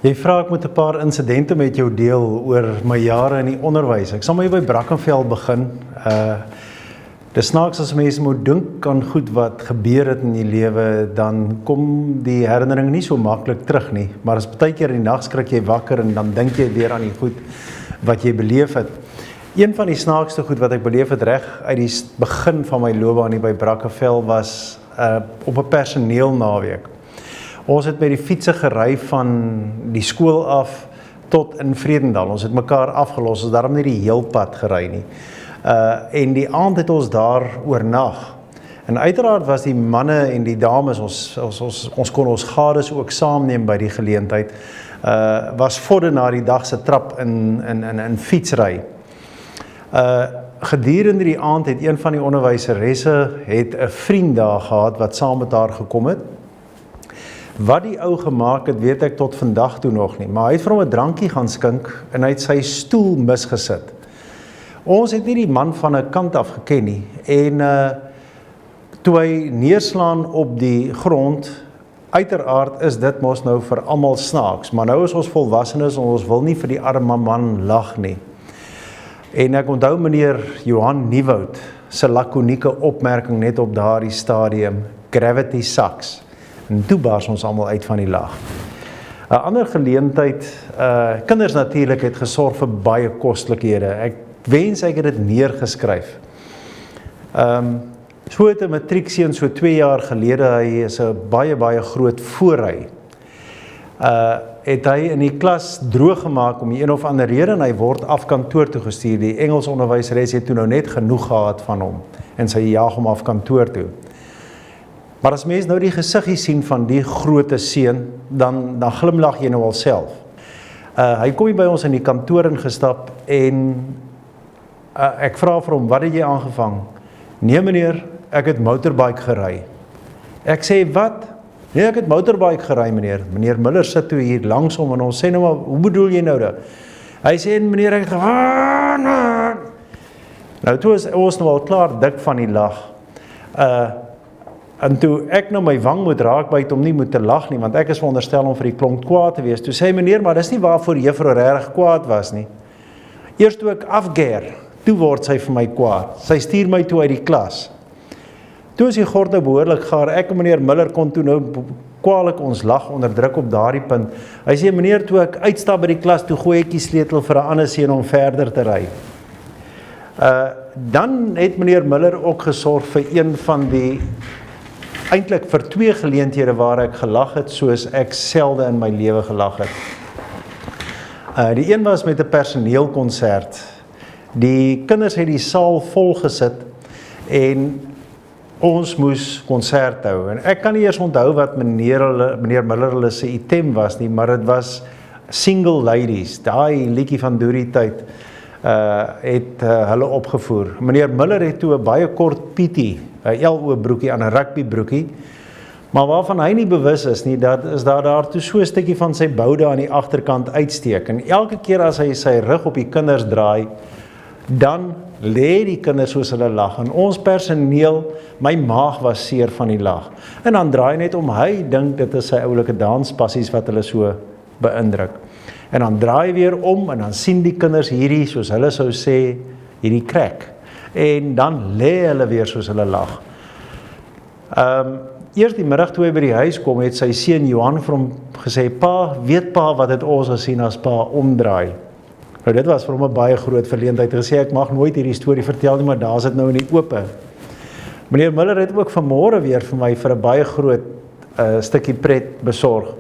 Jy vra ek moet 'n paar insidente met jou deel oor my jare in die onderwys. Ek sal maar hier by Brackenfell begin. Dis snaaks as mense moet dink aan goed wat gebeur het in die lewe, dan kom die herinnering nie so maklik terug nie. Maar as baie keer in die nag skrik jy wakker en dan dink jy weer aan die goed wat jy beleef het. Een van die snaakste goed wat ek beleef het reg uit die begin van my loopbaan hier by Brackenfell was op 'n personeelnaweek. Ons het met die fietse gery van die skool af tot in Vredendal. Ons het mekaar afgelos, ons het daarom nie die heel pad gery nie. En die aand het ons daar oornag. En uiteraard was die manne en die dames, ons kon ons gades ook saamneem by die geleentheid, was vodde na die dag se trap in fietsry. Gedurende die aand het een van die onderwyseresse het 'n vriend daar gehad wat saam met haar gekom het. Wat die ou gemaak het, weet ek tot vandag toe nog nie, maar hy het vir hom 'n drankie gaan skink en hy het sy stoel misgesit. Ons het nie die man van 'n kant af geken nie en toe hy neerslaan op die grond, uiteraard is dit mos nou vir almal snaaks, maar nou is ons volwassenes en ons wil nie vir die arme man lag nie. En ek onthou meneer Johan Nieuwoud se lakonieke opmerking net op daardie stadium, gravity sucks. En toe bars ons almal uit van die lag. 'n Ander geleentheid, kinders natuurlik het gesorg vir baie kostlikhede. Ek wens ek het dit neergeskryf. So het 'n matriekseun so 2 jaar gelede, hy is 'n baie groot voorry. Het hy in die klas droog gemaak om die een of ander rede en hy word af kantoor toe gestuur. Die Engels onderwyseres het toe nou net genoeg gehad van hom en sy jaag hom af kantoor toe. Maar as mens nou die gesiggie sien van die groote seun, dan glimlag jy nou al self. Hy kom hier by ons in die kantoor ingestap en ek vra vir hom, wat het jy aangevang? Nee meneer, ek het motorbike gery. Ek sê, wat? Nee, ek het motorbike gery meneer. Meneer Miller sit toe hier langsom en ons sê nou maar, hoe bedoel jy nou dat? Hy sê, meneer, ek het nou toe is ons nou al klaar dik van die lag. En toe ek nou my wang moet raakbyt om nie moet te lag nie, want ek is veronderstel om vir die klomp kwaad te wees. Toe sê meneer, maar dis nie waarvoor juffrou regtig kwaad was nie. Eers toe ek afgeer, toe word sy vir my kwaad. Sy stuur my toe uit die klas. Toe is die gord nou behoorlik gaar. Ek en meneer Miller kon toe nou kwaadlik ons lag onderdruk op daardie punt. Hy sê, meneer, toe ek uitstap by die klas, toe gooi ek die sleutel vir 'n ander seun om verder te ry. Dan het meneer Miller ook gesorg vir een van die eintlik vir 2 geleenthede waar ek gelag het, soos ek selde in my lewe gelag het. Die een was met 'n personeelkonsert. Die kinders het die saal vol gesit en ons moes konsert hou. En ek kan nie eers onthou wat meneer Miller hulle se item was nie, maar dit was Single Ladies, daai liedjie van Doorie tyd, het hulle opgevoer. Meneer Miller het toe 'n baie kort pietie, 'n LO broekie aan 'n rugby broekie, maar waarvan hy nie bewus is nie, dat is daar toe so 'n stukkie van sy boude aan die agterkant uitsteek. En elke keer as hy sy rug op die kinders draai, dan lê die kinders soos hulle lag. En ons personeel, my maag was seer van die lag. En dan draai net om, hy dink dit is sy oulike danspassies wat hulle so beïndruk. En dan draai weer om en dan sien die kinders hierdie, soos hulle sou sê, hierdie crack. En dan lê hulle weer soos hulle lag. Eers die middag toe hy by die huis kom, het sy seun Johan vir hom gesê, pa, weet pa wat het ons gesien as pa omdraai? Nou dit was vir hom 'n baie groot verleentheid. Hy gesê, ek mag nooit hierdie storie vertel nie, maar daar is dit nou in die ope. Meneer Miller het ook vanmôre weer vir my vir 'n baie groot stukkie pret besorg.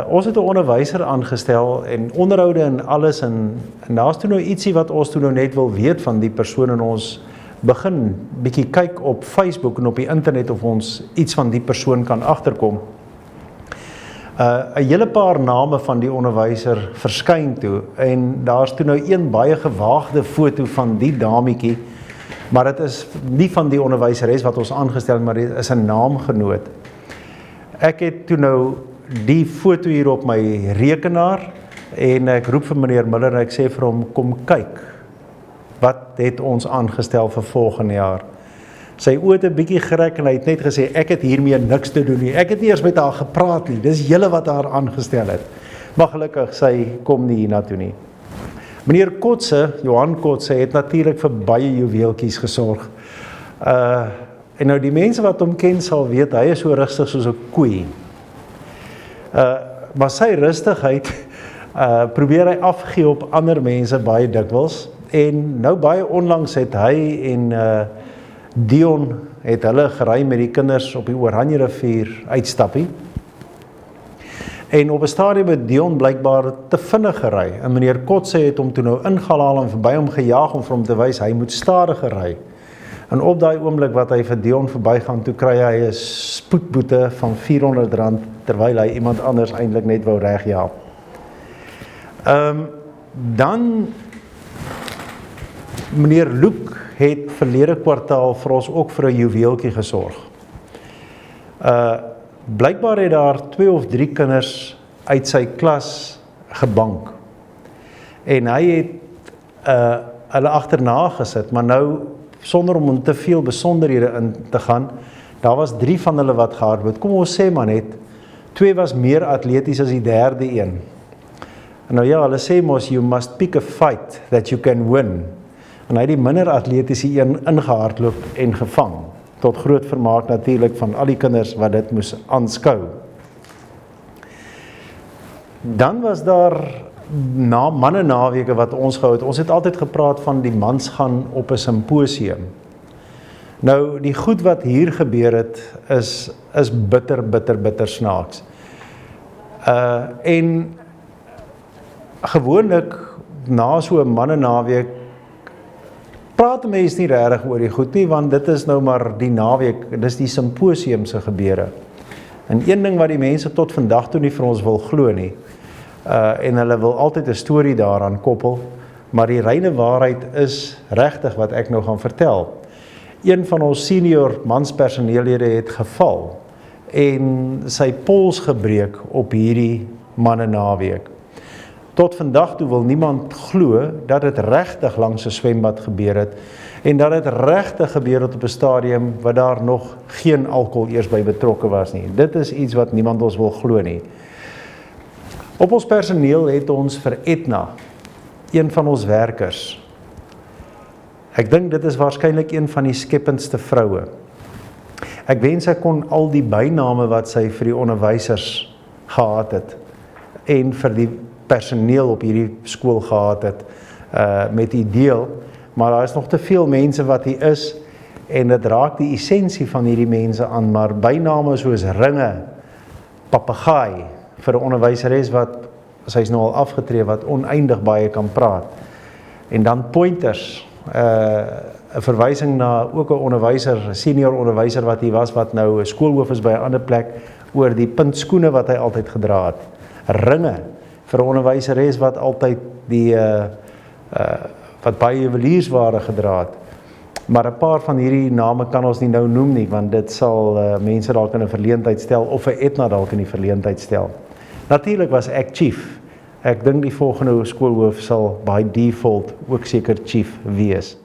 Ons het 'n onderwyser aangestel en onderhoude en alles en daar's toe nou ietsie wat ons toe nou net wil weet van die persoon en ons begin bietjie kyk op Facebook en op die internet of ons iets van die persoon kan agterkom. 'n Hele paar name van die onderwyser verskyn toe en daar's toe nou een baie gewaagde foto van die dametjie, maar dit is nie van die onderwyseres wat ons aangestel het, maar dit is 'n naamgenoot. Ek het toe nou die foto hier op my rekenaar en ek roep vir meneer Miller en ek sê vir hom, kom kyk, wat het ons aangestel vir volgende jaar? Sy oë het 'n bietjie gerek en hy het net gesê, ek het hiermee niks te doen nie. Ek het nie eers met haar gepraat nie, dis julle wat haar aangestel het. Maar gelukkig, sy kom nie hiernatoe nie. Meneer Kotse, Johan Kotse, het natuurlik vir baie juweeltjies gesorg. En nou die mense wat hom ken sal weet, hy is so rustig soos 'n koei. Maar sy rustigheid probeer hy afgee op ander mense baie dikwels. En nou baie onlangs het hy en Dion het hulle gery met die kinders op die Oranje rivier uitstappie. En op 'n stadium het Dion blykbaar te vinnig gery. En meneer Kotse het hom toe nou ingehaal en verby hom gejaag om vir hom te wys hy moet stadiger ry. En op daai oomblik wat hy vir Dion verbygaan, toe kry hy 'n spoedboete van R400 terwyl hy iemand anders eintlik net wou regjaag. Dan meneer Luke het verlede kwartaal vir ons ook vir 'n juweeltjie gesorg. Blykbaar het daar 2 of 3 kinders uit sy klas gebank. En hy het hulle agterna gesit, maar nou sonder om te veel besonderhede in te gaan, daar was 3 van hulle wat gehardloop het. Kom ons sê maar net, 2 was meer atleties as die derde een. En nou ja, hulle sê mos, you must pick a fight that you can win. En hy het die minder atletiese een ingehardloop en gevang, tot groot vermaak natuurlik van al die kinders wat dit moes aanskou. Dan was daar manne naweke wat ons gehou het. Ons het altyd gepraat van die mans gaan op 'n simposium. Nou, die goed wat hier gebeur het, is bitter snaaks. En gewoonlik, na so 'n manne naweek, praat mense nie regtig oor die goed nie, want dit is nou maar die naweek, dis die simposium se gebeure. En een ding wat die mense tot vandag toe nie vir ons wil glo nie, en hulle wil altyd 'n storie daaraan koppel, maar die reine waarheid is regtig wat ek nou gaan vertel. Een van ons senior manspersoneellede het geval en sy pols gebreek op hierdie manne naweek. Tot vandag toe wil niemand glo dat dit regtig langs 'n swembad gebeur het en dat dit regtig gebeur het op 'n stadium wat daar nog geen alkohol eers by betrokke was nie. Dit is iets wat niemand ons wil glo nie. Op ons personeel het ons vir Etna, een van ons werkers. Ek dink dit is waarskynlik een van die skependste vroue. Ek wens ek kon al die byname wat sy vir die onderwysers gehad het en vir die personeel op hierdie skool gehad het met die deel, maar daar is nog te veel mense wat hier is en dit raak die essensie van hierdie mense aan, maar byname soos ringe, papegaai vir 'n onderwyseres wat, sy is nou al afgetree, wat oneindig baie kan praat. En dan pointers, 'n verwysing na ook 'n onderwyser, 'n senior onderwyser wat hier was, wat nou 'n skoolhoof is by 'n ander plek, oor die puntskoene wat hy altyd gedra het. Ringe vir 'n onderwyseres wat altyd die wat baie juweliersware gedra het. Maar 'n paar van hierdie name kan ons nie nou noem nie, want dit sal mense dalk in 'n verleentheid stel, of vir Etna dalk in die verleentheid stel. Natuurlik was ek chief. Ek dink die volgende skoolhoof sal by default ook seker chief wees.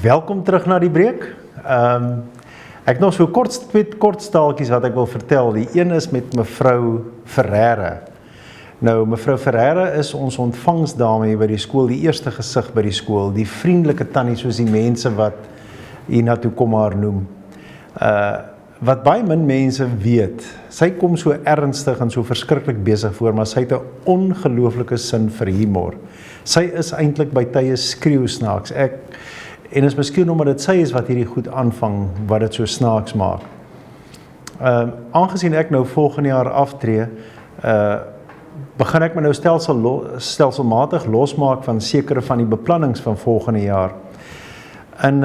Welkom terug na die breek. Ek nog so kort staaltjies wat ek wil vertel. Die een is met mevrou Ferreira. Nou, mevrou Ferreira is ons ontvangsdame hier by die skool, die eerste gesig by die skool, die vriendelike tannie soos die mense wat hiernatoe kom haar noem. Wat baie min mense weet, sy kom so ernstig en so verskriklik besig voor, maar sy het 'n ongelooflike sin vir humor. Sy is eintlik by tye skreeusnaaks. En is miskien omdat dit sy is wat hierdie goed aanvang, wat dit so snaaks maak. Aangesien ek nou volgende jaar aftree, begin ek my nou stelselmatig losmaak van sekere van die beplannings van volgende jaar. En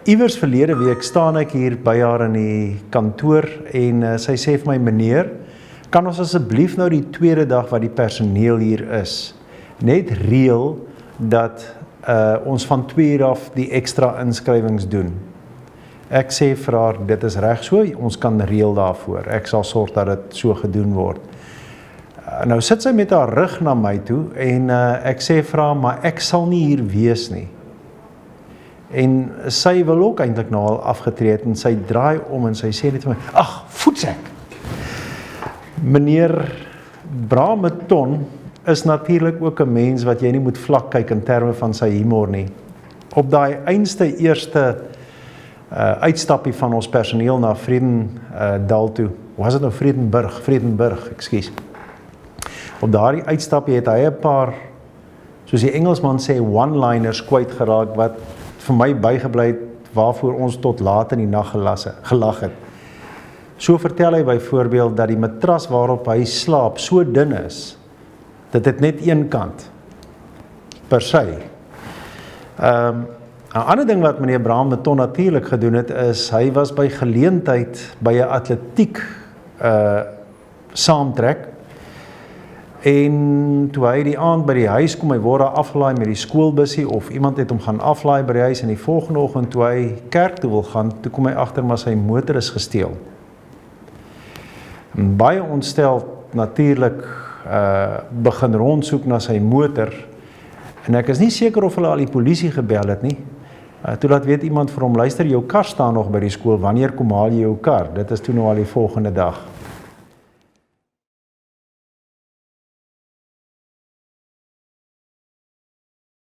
iewers verlede week staan ek hier by haar in die kantoor en sy sê vir my, meneer, kan ons asseblief nou die tweede dag wat die personeel hier is, net reël dat ons van 2 uur af die ekstra inskrywings doen. Ek sê vir haar, dit is reg so, ons kan reël daarvoor. Ek sal sorg dat dit so gedoen word. Nou sit sy met haar rug na my toe en ek sê vir haar, maar ek sal nie hier wees nie. En sy wil ook eintlik nou al afgetree het en sy draai om en sy sê net vir my, ag, voetsek. Meneer Brameton is natuurlik ook 'n mens wat jy nie moet vlak kyk in terme van sy humor nie. Op daai eerste uitstappie van ons personeel na Vredendal toe, was dit nou Vredenburg, ekskuus. Op daardie uitstappie het hy 'n paar, soos die Engelsman sê, one-liners kwyt geraak wat vir my bygebly het, waarvoor ons tot laat in die nag gelag het. So vertel hy byvoorbeeld dat die matras waarop hy slaap so dun is, dat dit net een kant per se. 'n ander ding wat meneer Brameton natuurlik gedoen het, is hy was by geleentheid by 'n atletiek saamtrek en toe hy die aand by die huis kom, hy word daar afgelaai met die skoolbussie of iemand het hom gaan aflaai by die huis en die volgende oggend toe hy kerk toe wil gaan, toe kom hy agter maar sy motor is gesteel. En baie ontstel natuurlik begin rondsoek na sy motor en ek is nie seker of hulle al die polisie gebel het nie. Toe laat weet iemand vir hom, luister, jou kar staan nog by die skool, wanneer kom haal jy jou kar? Dit is toe nou al die volgende dag.